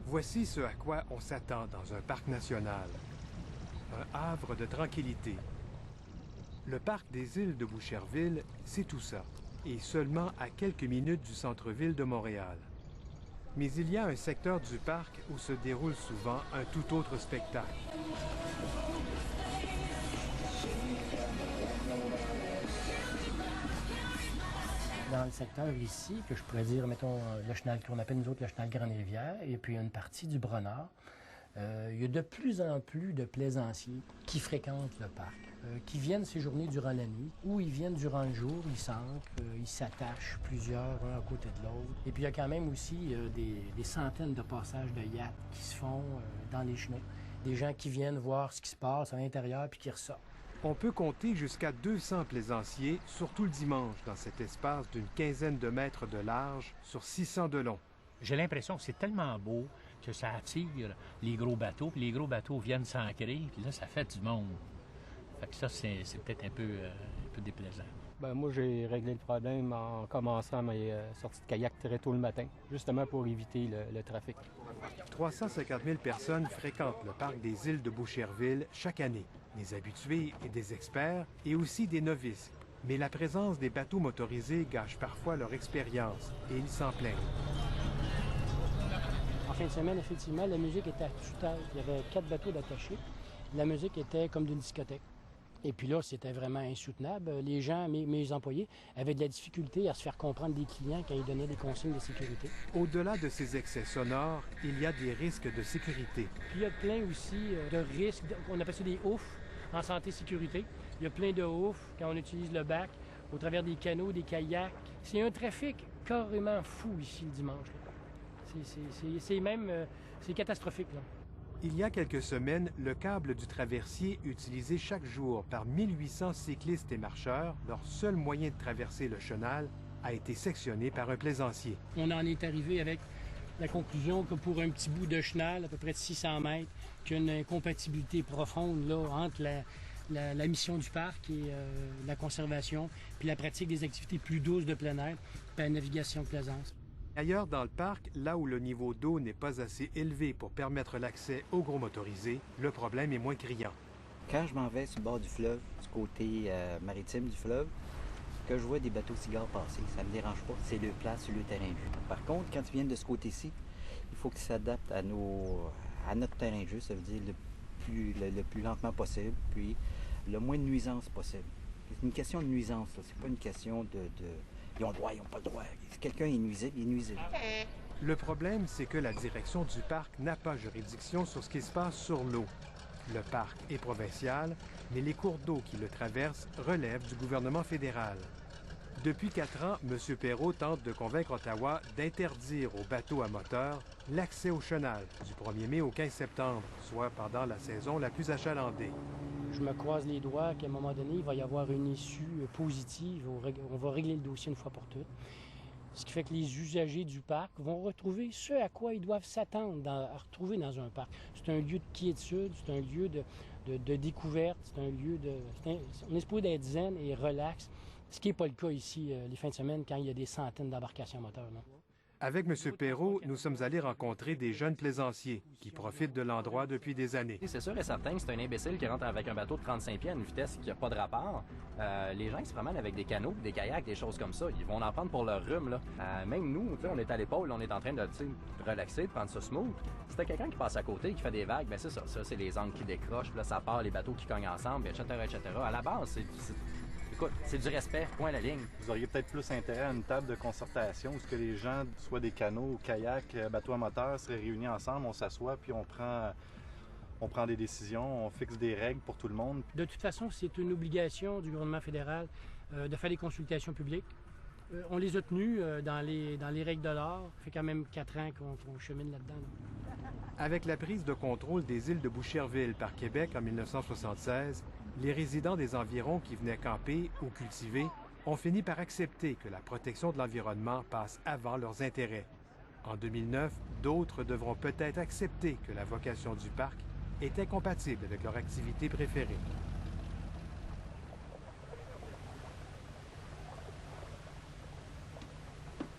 Voici ce à quoi on s'attend dans un parc national. Un havre de tranquillité. Le parc des îles de Boucherville, c'est tout ça, et seulement à quelques minutes du centre-ville de Montréal. Mais il y a un secteur du parc où se déroule souvent un tout autre spectacle. Dans le secteur ici, que je pourrais dire, mettons, le chenal qu'on appelle nous autres le chenal Grande-Rivière, et puis une partie du Bras-Nord, il y a de plus en plus de plaisanciers qui fréquentent le parc, qui viennent séjourner durant la nuit, ou ils viennent durant le jour, ils s'ancrent, ils s'attachent plusieurs, un à côté de l'autre. Et puis il y a quand même aussi des centaines de passages de yachts qui se font dans les chenaux. Des gens qui viennent voir ce qui se passe à l'intérieur puis qui ressortent. On peut compter jusqu'à 200 plaisanciers, surtout le dimanche, dans cet espace d'une quinzaine de mètres de large sur 600 de long. J'ai l'impression que c'est tellement beau que ça attire les gros bateaux, puis les gros bateaux viennent s'ancrer, puis là, ça fait du monde. Fait que ça, c'est peut-être un peu déplaisant. Ben, moi, j'ai réglé le problème en commençant mes sorties de kayak très tôt le matin, justement pour éviter le trafic. 350 000 personnes fréquentent le parc des îles de Boucherville chaque année. Des habitués et des experts, et aussi des novices. Mais la présence des bateaux motorisés gâche parfois leur expérience, et ils s'en plaignent. En fin de semaine, effectivement, la musique était à tue-tête. Il y avait 4 bateaux d'attachés. La musique était comme d'une discothèque. Et puis là, c'était vraiment insoutenable. Les gens, mes employés, avaient de la difficulté à se faire comprendre des clients quand ils donnaient des consignes de sécurité. Au-delà de ces excès sonores, il y a des risques de sécurité. Puis il y a plein aussi de risques, on appelle ça des oufs en santé-sécurité. Il y a plein de oufs quand on utilise le bac, au travers des canots, des kayaks. C'est un trafic carrément fou ici le dimanche. C'est catastrophique, là. Il y a quelques semaines, le câble du traversier utilisé chaque jour par 1800 cyclistes et marcheurs, leur seul moyen de traverser le chenal, a été sectionné par un plaisancier. On en est arrivé avec la conclusion que pour un petit bout de chenal, à peu près de 600 mètres, qu'il y a une incompatibilité profonde là, entre la mission du parc et la conservation, puis la pratique des activités plus douces de plein air, puis la navigation de plaisance. Ailleurs dans le parc, là où le niveau d'eau n'est pas assez élevé pour permettre l'accès aux gros motorisés, le problème est moins criant. Quand je m'en vais sur le bord du fleuve, du côté maritime du fleuve, que je vois des bateaux cigares passer, ça me dérange pas, c'est le place sur le terrain de jeu. Par contre, quand ils viennent de ce côté-ci, il faut qu'ils s'adaptent à notre terrain de jeu, ça veut dire le plus lentement possible, puis le moins de nuisances possible. C'est une question de nuisance, c'est pas une question de ils ont le droit, ils n'ont pas le droit. Si quelqu'un est nuisible, il est nuisible. Le problème, c'est que la direction du parc n'a pas juridiction sur ce qui se passe sur l'eau. Le parc est provincial, mais les cours d'eau qui le traversent relèvent du gouvernement fédéral. Depuis 4 ans, M. Perrault tente de convaincre Ottawa d'interdire aux bateaux à moteur l'accès au chenal du 1er mai au 15 septembre, soit pendant la saison la plus achalandée. Je me croise les doigts qu'à un moment donné, il va y avoir une issue positive. On va régler le dossier une fois pour toutes. Ce qui fait que les usagers du parc vont retrouver ce à quoi ils doivent s'attendre à retrouver dans un parc. C'est un lieu de quiétude, c'est un lieu de découverte, c'est un lieu on est supposé d'être zen et relax, ce qui n'est pas le cas ici les fins de semaine quand il y a des centaines d'embarcations moteurs. Non? Avec M. Perrault, nous sommes allés rencontrer des jeunes plaisanciers qui profitent de l'endroit depuis des années. C'est sûr et certain que c'est un imbécile qui rentre avec un bateau de 35 pieds à une vitesse qui n'a pas de rapport. Les gens qui se promènent avec des canots, des kayaks, des choses comme ça, ils vont en prendre pour leur rhume. Là. Même nous, on est à l'épaule, on est en train de relaxer, de prendre ça smooth. Si t'as quelqu'un qui passe à côté, qui fait des vagues, ben c'est ça. Ça, c'est les angles qui décrochent, puis là, ça part, les bateaux qui cognent ensemble, etc., etc. À la base, écoute, c'est du respect, point à la ligne. Vous auriez peut-être plus intérêt à une table de concertation où ce que les gens, soit des canots, kayaks, bateaux à moteur, seraient réunis ensemble, on s'assoit puis on prend des décisions, on fixe des règles pour tout le monde. De toute façon, c'est une obligation du gouvernement fédéral de faire des consultations publiques. On les a tenues dans les règles de l'art. Ça fait quand même 4 ans qu'on chemine là-dedans. Là. Avec la prise de contrôle des îles de Boucherville par Québec en 1976, les résidents des environs qui venaient camper ou cultiver ont fini par accepter que la protection de l'environnement passe avant leurs intérêts. En 2009, d'autres devront peut-être accepter que la vocation du parc est incompatible avec leur activité préférée.